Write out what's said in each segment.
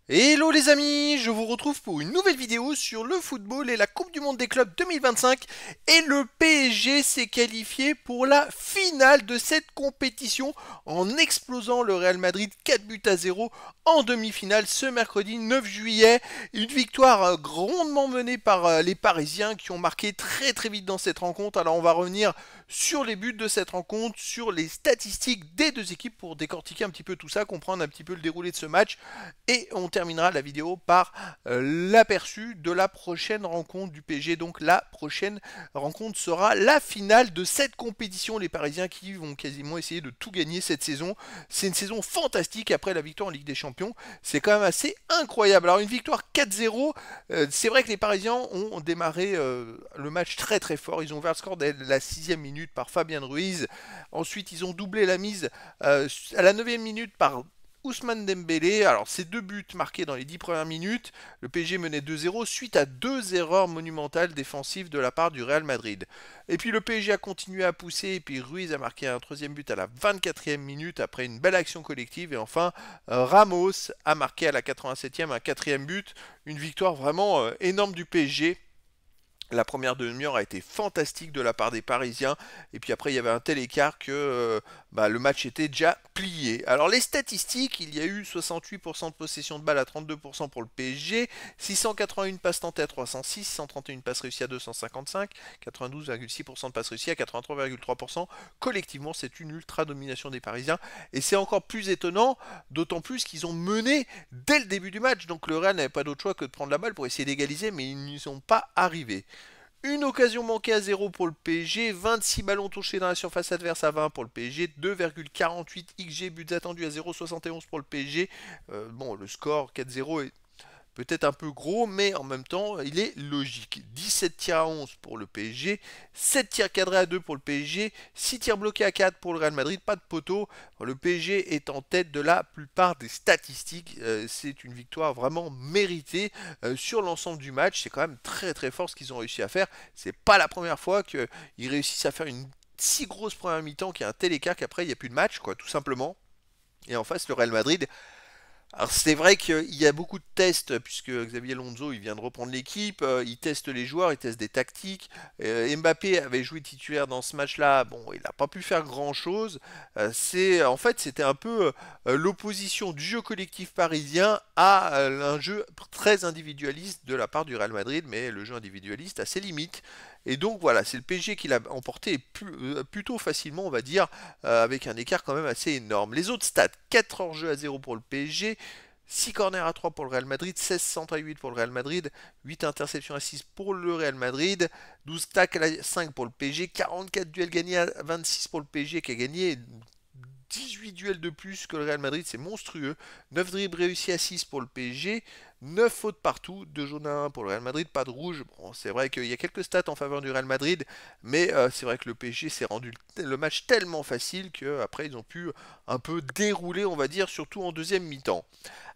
Hello les amis, je vous retrouve pour une nouvelle vidéo sur le football et la Coupe du Monde des clubs 2025 et le PSG s'est qualifié pour la finale de cette compétition en explosant le Real Madrid 4 buts à 0 en demi-finale ce mercredi 9 juillet. Une victoire grandement menée par les Parisiens qui ont marqué très vite dans cette rencontre. Alors on va revenir sur les buts de cette rencontre, sur les statistiques des deux équipes pour décortiquer un petit peu tout ça, comprendre un petit peu le déroulé de ce match. Et on terminera la vidéo par l'aperçu de la prochaine rencontre du PSG. Donc la prochaine rencontre sera la finale de cette compétition. Les Parisiens qui vont quasiment essayer de tout gagner cette saison. C'est une saison fantastique après la victoire en Ligue des Champions. C'est quand même assez incroyable. Alors une victoire 4-0, c'est vrai que les Parisiens ont démarré le match très fort. Ils ont ouvert le score dès la 6e minute par Fabien Ruiz. Ensuite ils ont doublé la mise à la 9e minute par Ousmane Dembélé. Alors ces deux buts marqués dans les 10 premières minutes, le PSG menait 2-0 suite à deux erreurs monumentales défensives de la part du Real Madrid. Et puis le PSG a continué à pousser et puis Ruiz a marqué un troisième but à la 24e minute après une belle action collective. Et enfin Ramos a marqué à la 87e un quatrième but. Une victoire vraiment énorme du PSG. La première demi-heure a été fantastique de la part des Parisiens. Et puis après, il y avait un tel écart que le match était déjà plié. Alors les statistiques, il y a eu 68% de possession de balle à 32% pour le PSG, 681 passes tentées à 306, 131 passes réussies à 255, 92,6% de passes réussies à 83,3%. Collectivement, c'est une ultra domination des Parisiens. Et c'est encore plus étonnant, d'autant plus qu'ils ont mené dès le début du match. Donc le Real n'avait pas d'autre choix que de prendre la balle pour essayer d'égaliser, mais ils n'y sont pas arrivés. Une occasion manquée à 0 pour le PSG, 26 ballons touchés dans la surface adverse à 20 pour le PSG, 2,48 XG, buts attendus à 0,71 pour le PSG. Bon, le score 4-0 est peut-être un peu gros, mais en même temps, il est logique. 17 tirs à 11 pour le PSG, 7 tirs cadrés à 2 pour le PSG, 6 tirs bloqués à 4 pour le Real Madrid, pas de poteau. Le PSG est en tête de la plupart des statistiques. C'est une victoire vraiment méritée sur l'ensemble du match. C'est quand même très fort ce qu'ils ont réussi à faire. C'est pas la première fois qu'ils réussissent à faire une si grosse première mi-temps qu'il y a un tel écart qu'après il n'y a plus de match, quoi, tout simplement. Et en face, le Real Madrid, alors c'est vrai qu'il y a beaucoup de tests puisque Xabi Alonso il vient de reprendre l'équipe, il teste les joueurs, il teste des tactiques. Mbappé avait joué titulaire dans ce match-là, bon il n'a pas pu faire grand-chose. En fait c'était un peu l'opposition du jeu collectif parisien à un jeu très individualiste de la part du Real Madrid, mais le jeu individualiste a ses limites. Et donc voilà, c'est le PSG qui l'a emporté plutôt facilement, on va dire, avec un écart quand même assez énorme. Les autres stats, 4 hors-jeu à 0 pour le PSG, 6 corners à 3 pour le Real Madrid, 16 centres à 8 pour le Real Madrid, 8 interceptions à 6 pour le Real Madrid, 12 tacles à 5 pour le PSG, 44 duels gagnés à 26 pour le PSG qui a gagné 18 duels de plus que le Real Madrid, c'est monstrueux. 9 dribbles réussis à 6 pour le PSG, 9 fautes partout, 2 jaunes à 1 pour le Real Madrid, pas de rouge. Bon, c'est vrai qu'il y a quelques stats en faveur du Real Madrid, mais c'est vrai que le PSG s'est rendu le match tellement facile qu'après ils ont pu un peu dérouler, on va dire, surtout en deuxième mi-temps.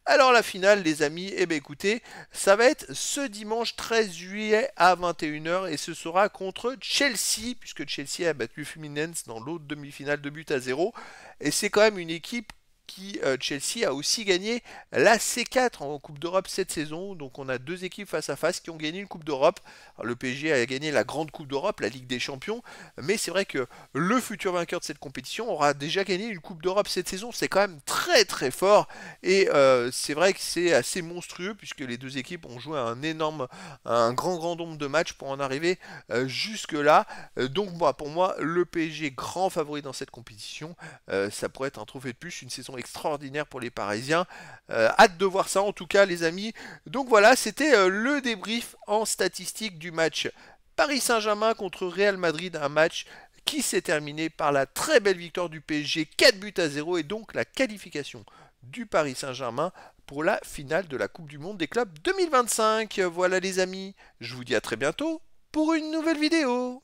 Alors la finale les amis, eh bien écoutez, ça va être ce dimanche 13 juillet à 21 h et ce sera contre Chelsea, puisque Chelsea a battu Fluminense dans l'autre demi-finale de but à 0. Et c'est quand même une équipe qui, Chelsea, a aussi gagné la C4 en Coupe d'Europe cette saison. Donc on a deux équipes face à face qui ont gagné une Coupe d'Europe. Le PSG a gagné la grande Coupe d'Europe, la Ligue des Champions. Mais c'est vrai que le futur vainqueur de cette compétition aura déjà gagné une Coupe d'Europe cette saison. C'est quand même très fort. Et c'est vrai que c'est assez monstrueux puisque les deux équipes ont joué un grand nombre de matchs pour en arriver jusque là. Donc moi, pour moi, le PSG grand favori dans cette compétition. Ça pourrait être un trophée de plus, une saison extraordinaire pour les Parisiens. Hâte de voir ça en tout cas les amis. Donc voilà, c'était le débrief en statistique du match Paris Saint-Germain contre Real Madrid, un match qui s'est terminé par la très belle victoire du PSG, 4 buts à 0 et donc la qualification du Paris Saint-Germain pour la finale de la Coupe du Monde des clubs 2025. Voilà les amis, je vous dis à très bientôt pour une nouvelle vidéo.